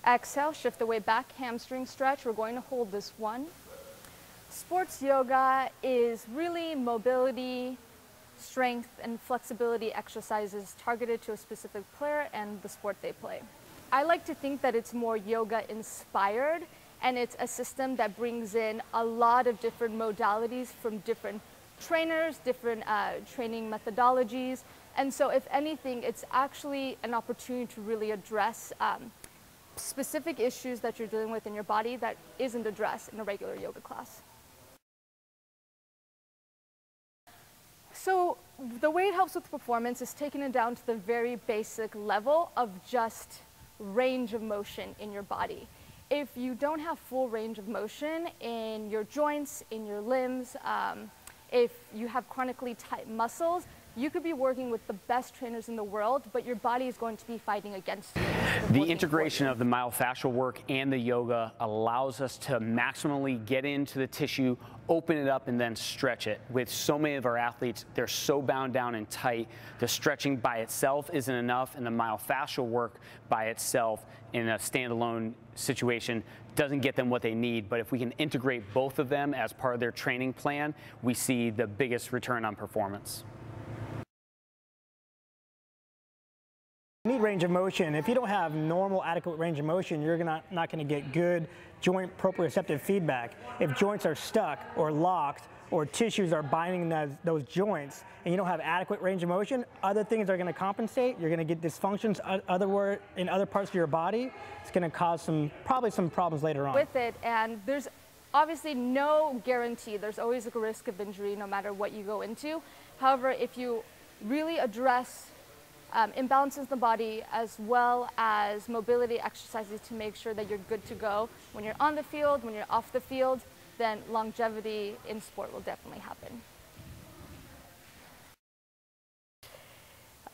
Exhale, shift the weight back, hamstring stretch. We're going to hold this one. Sports yoga is really mobility, strength, and flexibility exercises targeted to a specific player and the sport they play. I like to think that it's more yoga inspired, and it's a system that brings in a lot of different modalities from different trainers, different training methodologies. And so if anything, it's actually an opportunity to really address specific issues that you're dealing with in your body that isn't addressed in a regular yoga class. So the way it helps with performance is taking it down to the very basic level of just range of motion in your body. If you don't have full range of motion in your joints, in your limbs, if you have chronically tight muscles, you could be working with the best trainers in the world, but your body is going to be fighting against you. The integration of the myofascial work and the yoga allows us to maximally get into the tissue, open it up, and then stretch it. With so many of our athletes, they're so bound down and tight. The stretching by itself isn't enough, and the myofascial work by itself in a standalone situation doesn't get them what they need. But if we can integrate both of them as part of their training plan, we see the biggest return on performance. You need range of motion. If you don't have normal, adequate range of motion, you're not going to get good joint proprioceptive feedback. If joints are stuck or locked or tissues are binding those joints and you don't have adequate range of motion, other things are going to compensate. You're going to get dysfunctions in other parts of your body. It's going to cause probably some problems later on. With it, and there's obviously no guarantee. There's always a risk of injury no matter what you go into. However, if you really address imbalances in the body as well as mobility exercises to make sure that you're good to go when you're on the field, when you're off the field, then longevity in sport will definitely happen.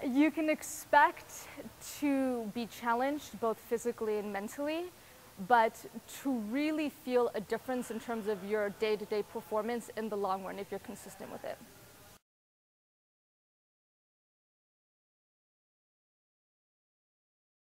You can expect to be challenged both physically and mentally, but to really feel a difference in terms of your day-to-day performance in the long run if you're consistent with it.